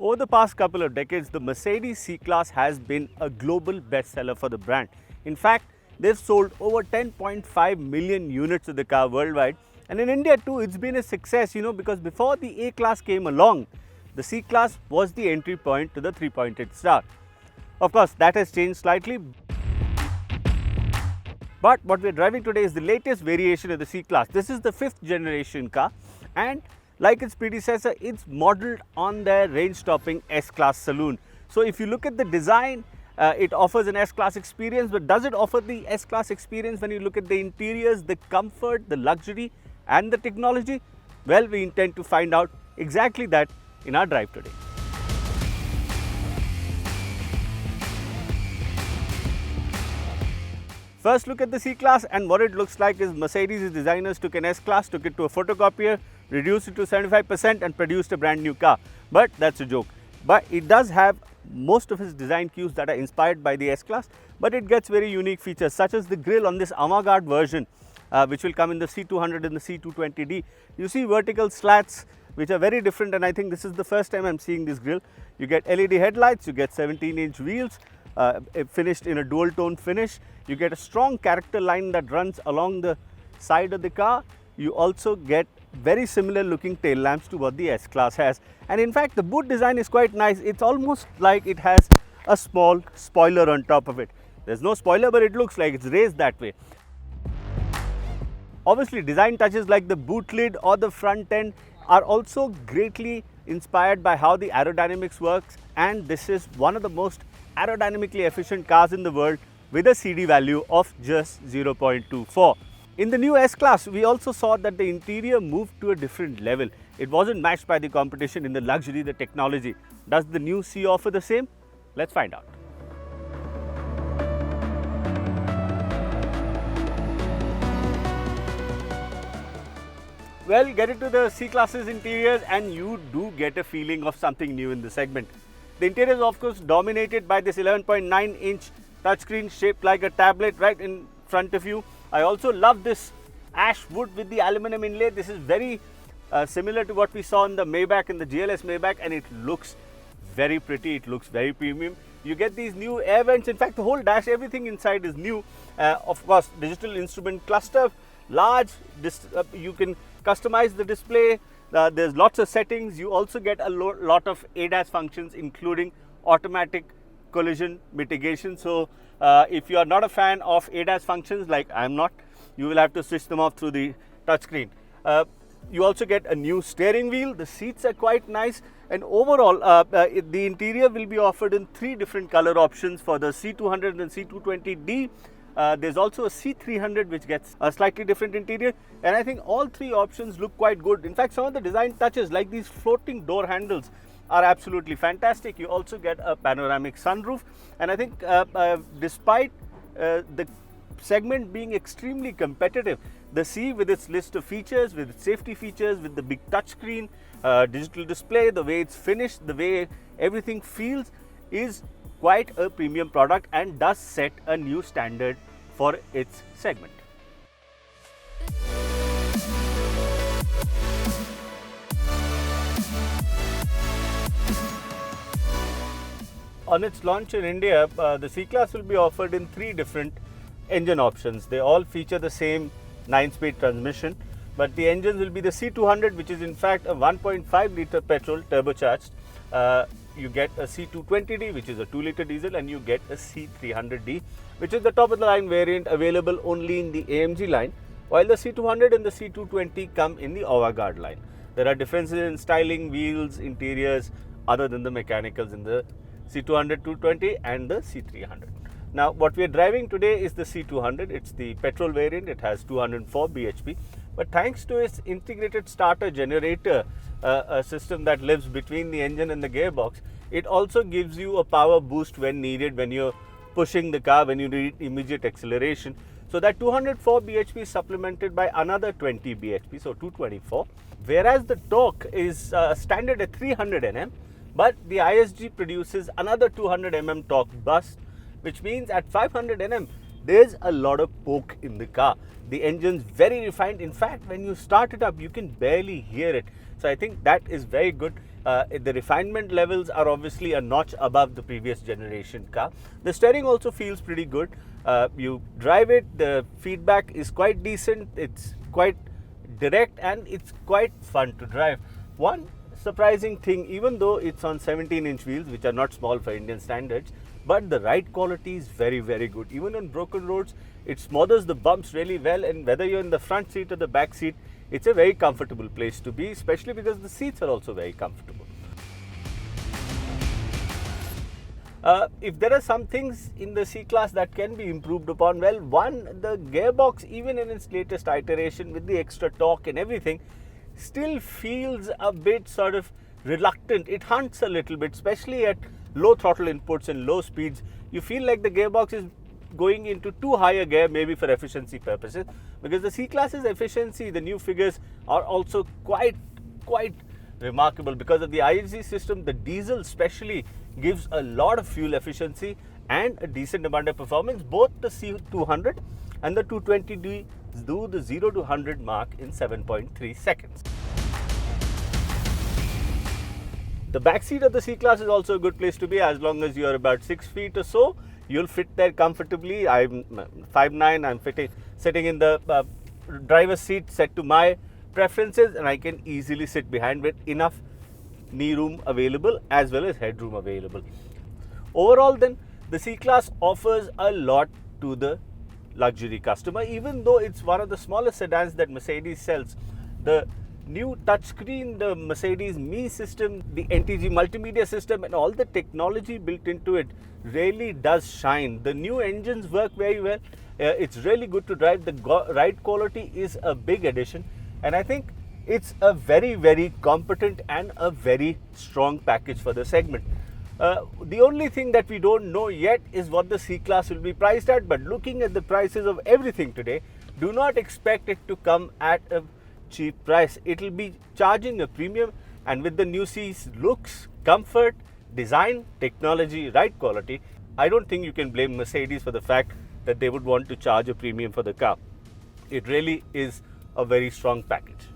Over the past couple of decades, the Mercedes C-Class has been a global bestseller for the brand. In fact, they've sold over 10.5 million units of the car worldwide. And in India too, it's been a success, because before the A-Class came along, the C-Class was the entry point to the three-pointed star. Of course, that has changed slightly. But what we're driving today is the latest variation of the C-Class. This is the 5th generation car, and like its predecessor, it's modelled on their range-topping S-Class saloon. So if you look at the design, it offers an S-Class experience, but does it offer the S-Class experience when you look at the interiors, the comfort, the luxury and the technology? Well, we intend to find out exactly that in our drive today. First look at the C-Class, and what it looks like is Mercedes' designers took an S-Class, took it to a photocopier, reduced it to 75% and produced a brand new car. But that's a joke. But it does have most of its design cues that are inspired by the S-Class, but it gets very unique features such as the grille on this avant-garde version, which will come in the C200 and the C220D. You see vertical slats which are very different, and I think this is the first time I'm seeing this grille. You get LED headlights, you get 17-inch wheels, finished in a dual tone finish. You get a strong character line that runs along the side of the car. You also get very similar looking tail lamps to what the S-Class has. And in fact, the boot design is quite nice. It's almost like it has a small spoiler on top of it. There's no spoiler, but it looks like it's raised that way. Obviously, design touches like the boot lid or the front end are also greatly inspired by how the aerodynamics works, and this is one of the most aerodynamically efficient cars in the world with a CD value of just 0.24. In the new S-Class, we also saw that the interior moved to a different level. It wasn't matched by the competition in the luxury, the technology. Does the new C offer the same? Let's find out. Well, get into the C-Class's interiors and you do get a feeling of something new in the segment. The interior is of course dominated by this 11.9-inch touchscreen shaped like a tablet right in front of you. I also love this ash wood with the aluminum inlay. This is very similar to what we saw in the Maybach, in the GLS Maybach, and it looks very pretty. It looks very premium. You get these new air vents. In fact, the whole dash, everything inside is new. Of course, digital instrument cluster, large. You can customize the display. There's lots of settings. You also get a lot of ADAS functions, including automatic collision mitigation. So if you are not a fan of ADAS functions like I'm not, you will have to switch them off through the touchscreen. You also get a new steering wheel. The seats are quite nice, and overall the interior will be offered in 3 different color options for the C200 and C220D. There's also a C300 which gets a slightly different interior, and I think all 3 options look quite good. In fact, some of the design touches like these floating door handles are absolutely fantastic. You also get a panoramic sunroof, and I think despite the segment being extremely competitive, the C with its list of features, with its safety features, with the big touchscreen, digital display, the way it's finished, the way everything feels, is quite a premium product and does set a new standard for its segment. On its launch in India, the C-Class will be offered in 3 different engine options. They all feature the same 9-speed transmission, but the engines will be the C200, which is in fact a 1.5 litre petrol turbocharged. You get a C220D, which is a 2-litre diesel, and you get a C300D, which is the top of the line variant available only in the AMG line, while the C200 and the C220 come in the avant-garde line. There are differences in styling, wheels, interiors, other than the mechanicals in the C200, 220 and the C300. Now, what we are driving today is the C200. It's the petrol variant. It has 204 bhp, but thanks to its integrated starter generator, a system that lives between the engine and the gearbox, it also gives you a power boost when needed, when you're pushing the car, when you need immediate acceleration. So that 204 bhp is supplemented by another 20 bhp, so 224. Whereas the torque is standard at 300 Nm, but the ISG produces another 200 mm torque burst, which means at 500 Nm there's a lot of poke in the car. The engine's very refined. In fact, when you start it up, you can barely hear it. So I think that is very good. The refinement levels are obviously a notch above the previous generation car. The steering also feels pretty good. You drive it, the feedback is quite decent. It's quite direct and it's quite fun to drive. One surprising thing, even though it's on 17-inch wheels, which are not small for Indian standards, but the ride quality is very, very good. Even on broken roads, it smothers the bumps really well, and whether you're in the front seat or the back seat, it's a very comfortable place to be, especially because the seats are also very comfortable. If there are some things in the C-Class that can be improved upon, well, one, the gearbox, even in its latest iteration with the extra torque and everything, still feels a bit sort of reluctant. It hunts a little bit, especially at low throttle inputs and low speeds. You feel like the gearbox is going into too high a gear, maybe for efficiency purposes, because the C-Class's efficiency, the new figures are also quite remarkable. Because of the IHG system, the diesel especially gives a lot of fuel efficiency and a decent amount of performance. Both the C200 and the 220D do the 0 to 100 mark in 7.3 seconds. The back seat of the C-Class is also a good place to be. As long as you're about 6 feet or so, you'll fit there comfortably. I'm 5'9", I'm sitting in the driver's seat set to my preferences, and I can easily sit behind with enough knee room available as well as headroom available. Overall then, the C-Class offers a lot to the luxury customer. Even though it's one of the smallest sedans that Mercedes sells, the new touchscreen, the Mercedes Me system, the NTG multimedia system, and all the technology built into it really does shine. The new engines work very well. It's really good to drive. The ride quality is a big addition, and I think it's a very, very competent and a very strong package for the segment. The only thing that we don't know yet is what the C-Class will be priced at, but looking at the prices of everything today, do not expect it to come at a cheap price. It will be charging a premium, and with the new C's looks, comfort, design, technology, ride quality, I don't think you can blame Mercedes for the fact that they would want to charge a premium for the car. It really is a very strong package.